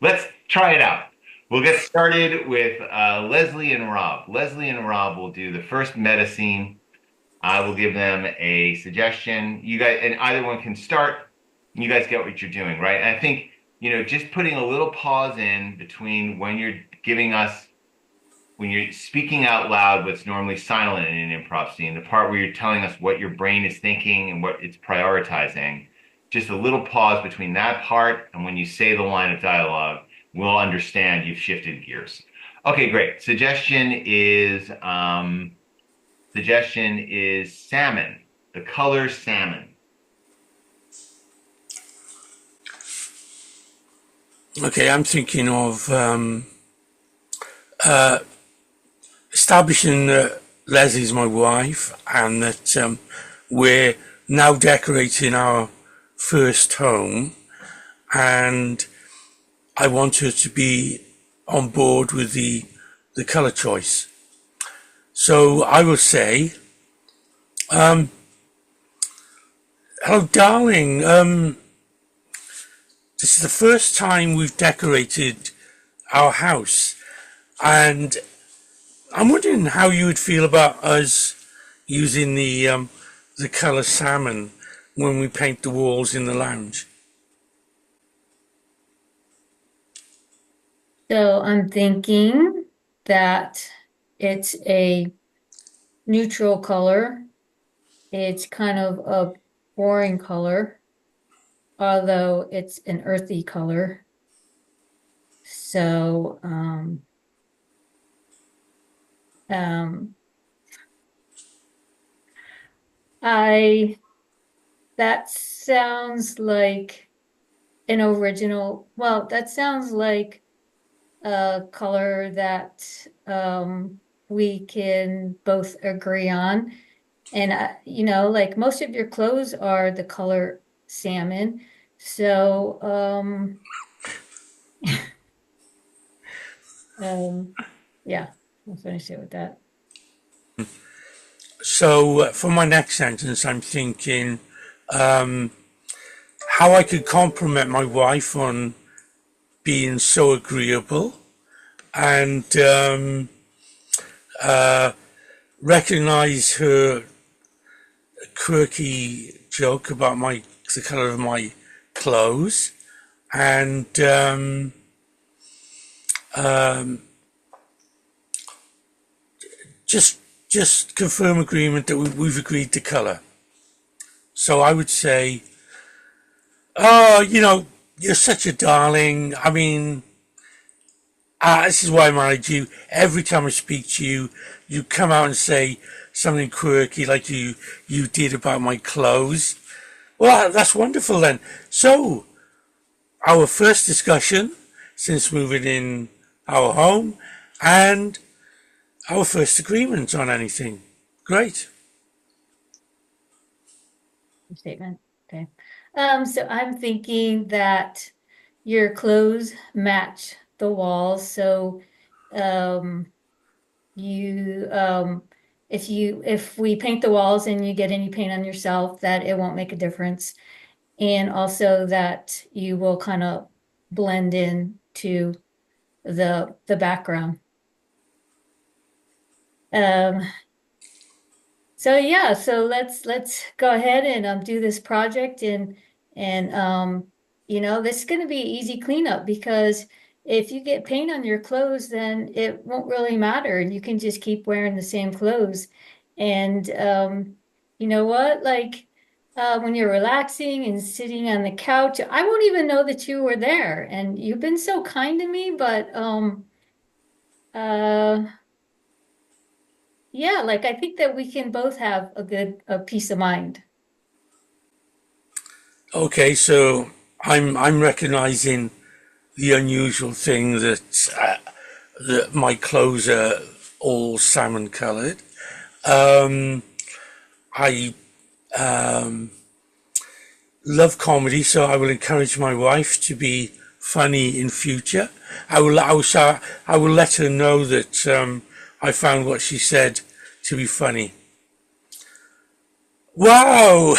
Let's try it out. We'll get started with Leslie and Rob. Leslie and Rob will do the first meta scene. I will give them a suggestion. You guys, and either one can start. You guys get what you're doing, right? And I think, just putting a little pause in between when you're giving us, when you're speaking out loud, what's normally silent in an improv scene, the part where you're telling us what your brain is thinking and what it's prioritizing, just a little pause between that part and when you say the line of dialogue, we'll understand you've shifted gears. Okay, great. Suggestion is salmon. The color salmon. Okay, I'm thinking of establishing that Leslie's my wife and that we're now decorating our first home, and I want her to be on board with the color choice. So I will say, hello, darling. This is the first time we've decorated our house, and I'm wondering how you would feel about us using the color salmon when we paint the walls in the lounge. So I'm thinking that it's a neutral color. It's kind of a boring color, although it's an earthy color. So, that sounds like an original, well, that sounds like a color that we can both agree on. And, like most of your clothes are the color salmon. So, yeah, I'll finish it with that. So for my next sentence, I'm thinking how I could compliment my wife on being so agreeable and recognize her quirky joke about the color of my clothes, and just confirm agreement that we've agreed to color. So I would say, oh, you're such a darling. I mean, this is why I married you. Every time I speak to you, you come out and say something quirky like you did about my clothes. Well, that's wonderful then. So, our first discussion since moving in our home, and our first agreement on anything. Great. Statement. Okay. So I'm thinking that your clothes match the walls. So, if we paint the walls and you get any paint on yourself, that it won't make a difference. And also that you will kind of blend in to the background. So yeah, so let's go ahead and do this project, and this is going to be easy cleanup, because if you get paint on your clothes, then it won't really matter, and you can just keep wearing the same clothes. And you know what? Like when you're relaxing and sitting on the couch, I won't even know that you were there. And you've been so kind to me, but uh yeah, like I think that we can both have a peace of mind. Okay, so I'm recognizing the unusual thing that my clothes are all salmon colored. I love comedy, so I will encourage my wife to be funny in future. I will let her know that I found what she said to be funny. Wow,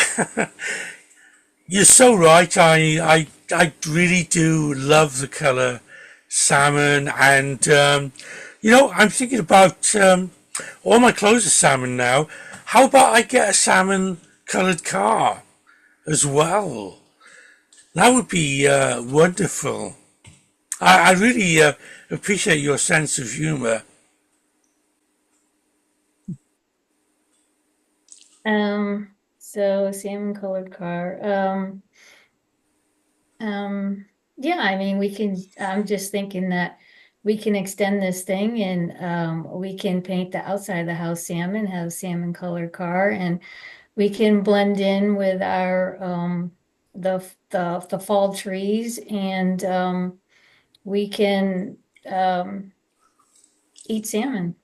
you're so right. I really do love the color salmon, and I'm thinking about all my clothes are salmon now. How about I get a salmon colored car as well? That would be wonderful. I really appreciate your sense of humor. So salmon colored car. Yeah, I mean, I'm just thinking that we can extend this thing and we can paint the outside of the house salmon, have a salmon colored car, and we can blend in with our the fall trees and we can eat salmon.